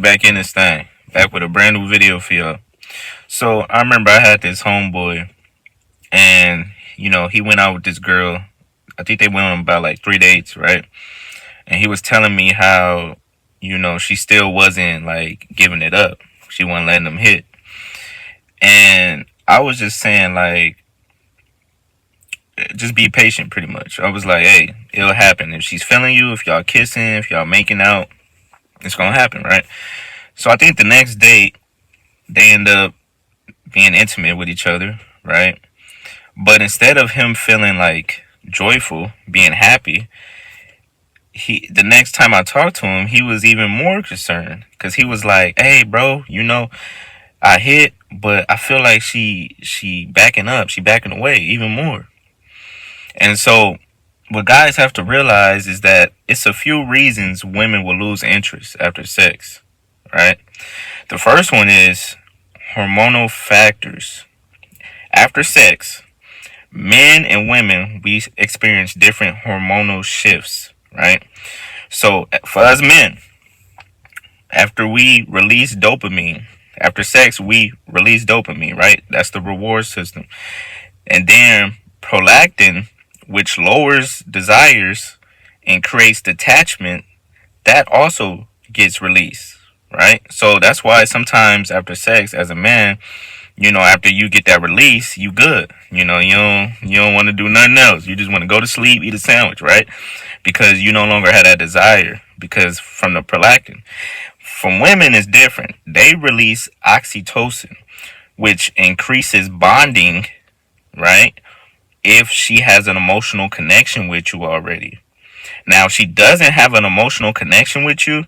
back in this thing, back with a brand new video for y'all. So I remember I had this homeboy, and he went out with this girl. I think they went on about like 3 dates, right? And he was telling me how, she still wasn't like giving it up. She wasn't letting them hit. And I was just saying, like, just be patient, pretty much. I was like, hey, it'll happen. If she's feeling you, if y'all kissing, if y'all making out, it's gonna happen, right? So I think the next date, they end up being intimate with each other, right? But instead of him feeling like joyful, being happy, the next time I talked to him, he was even more concerned because he was like, "Hey, bro, I hit, but I feel like she backing up, she backing away even more." And so, what guys have to realize is that it's a few reasons women will lose interest after sex, right? The first one is hormonal factors. After sex, men and women, we experience different hormonal shifts, right? So for us men, after we release dopamine, after sex, we release dopamine, right? That's the reward system. And then prolactin, which lowers desires and creates detachment, that also gets released, right? So that's why sometimes after sex, as a man, after you get that release, you good. You don't want to do nothing else. You just want to go to sleep, eat a sandwich, right? Because you no longer have that desire because from the prolactin. From women, it's different. They release oxytocin, which increases bonding, right? If she has an emotional connection with you already. Now, if she doesn't have an emotional connection with you,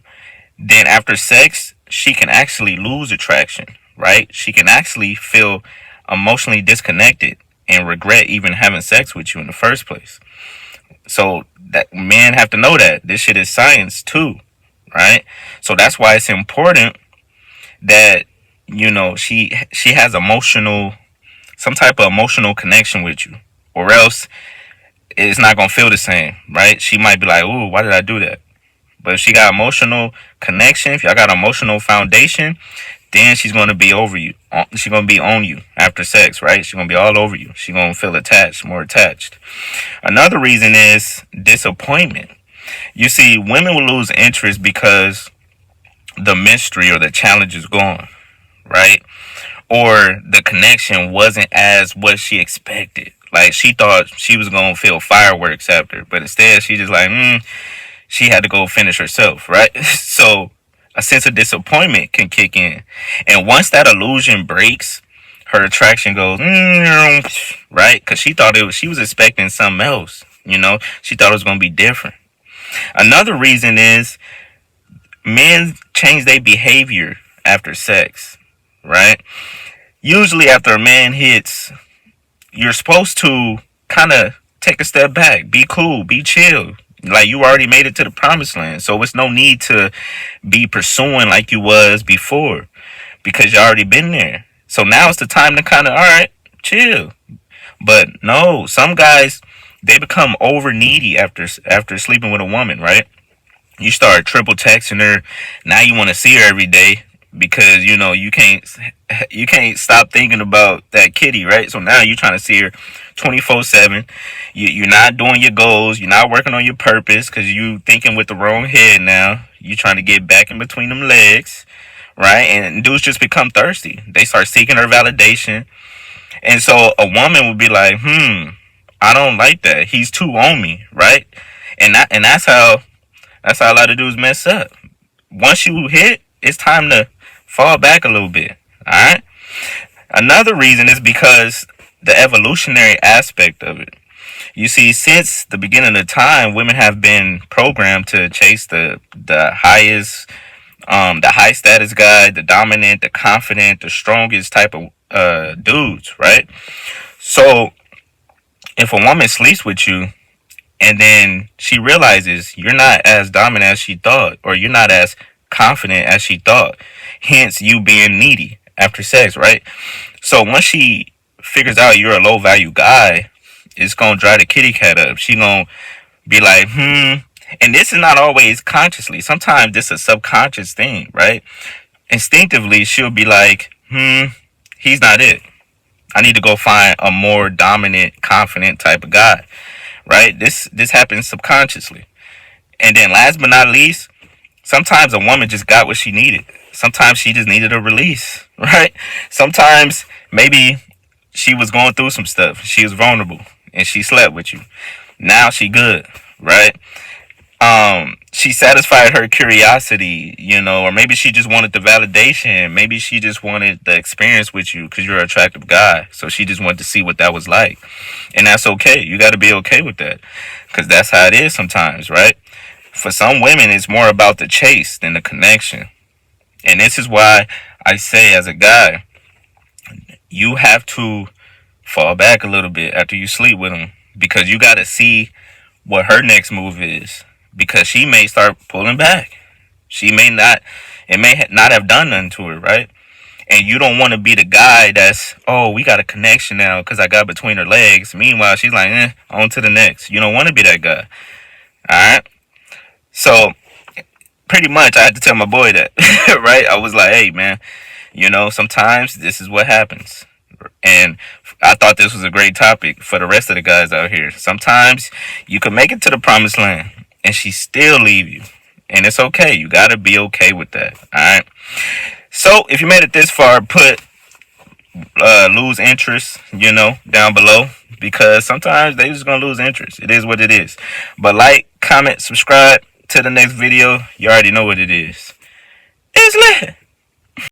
then after sex, she can actually lose attraction, right? She can actually feel emotionally disconnected and regret even having sex with you in the first place. So that men have to know that this shit is science too, right? So that's why it's important that she has some type of emotional connection with you, or else it's not gonna feel the same, right? She might be like, "Ooh, why did I do that?" But if she got emotional connection, if y'all got emotional foundation, then she's gonna be over you. She's gonna be on you after sex, right? She's gonna be all over you. She's gonna feel attached, more attached. Another reason is disappointment. You see, women will lose interest because the mystery or the challenge is gone, right? Or the connection wasn't as what she expected. Like she thought she was gonna feel fireworks after, but instead she just like, she had to go finish herself, right? So a sense of disappointment can kick in. And once that illusion breaks, her attraction goes, right? Because she was expecting something else, She thought it was going to be different. Another reason is men change their behavior after sex, right? Usually after a man hits, you're supposed to kind of take a step back, be cool, be chill. Like you already made it to the promised land. So it's no need to be pursuing like you was before because you already been there. So now it's the time to kind of, all right, chill. But no, some guys, they become over needy after sleeping with a woman, right? You start triple texting her. Now you want to see her every day because you can't stop thinking about that kitty, right? So now you're trying to see her 24/7. You're not doing your goals. You're not working on your purpose because you thinking with the wrong head now. You're trying to get back in between them legs, right? And dudes just become thirsty. They start seeking her validation. And so a woman would be like, I don't like that. He's too on me, right? And that's how a lot of dudes mess up. Once you hit, it's time to fall back a little bit. All right. Another reason is because the evolutionary aspect of it. You see, since the beginning of time, women have been programmed to chase the highest, the high status guy, the dominant, the confident, the strongest type of dudes, right? So if a woman sleeps with you and then she realizes you're not as dominant as she thought, or you're not as confident as she thought, hence you being needy after sex, right? So once she figures out you're a low value guy, it's gonna dry the kitty cat up. She gonna be like, And this is not always consciously. Sometimes this is a subconscious thing, right? Instinctively, she'll be like, he's not it. I need to go find a more dominant, confident type of guy, right? This happens subconsciously. And then last but not least, sometimes a woman just got what she needed. Sometimes she just needed a release, right? Sometimes maybe she was going through some stuff. She was vulnerable and she slept with you. Now she good, right? She satisfied her curiosity, or maybe she just wanted the validation. Maybe she just wanted the experience with you because you're an attractive guy. So she just wanted to see what that was like. And that's okay. You got to be okay with that because that's how it is sometimes, right? For some women, it's more about the chase than the connection. And this is why I say, as a guy, you have to fall back a little bit after you sleep with them because you got to see what her next move is because she may start pulling back. She may not, it may not have done nothing to her, right? And you don't want to be the guy that's, oh, we got a connection now because I got between her legs. Meanwhile, she's like, on to the next. You don't want to be that guy. All right? So, pretty much, I had to tell my boy that, right? I was like, hey, man, sometimes this is what happens. And I thought this was a great topic for the rest of the guys out here. Sometimes you can make it to the promised land and she still leave you. And it's okay. You got to be okay with that. All right. So if you made it this far, put lose interest, down below. Because sometimes they just going to lose interest. It is what it is. But like, comment, subscribe to the next video. You already know what it is. It's lit.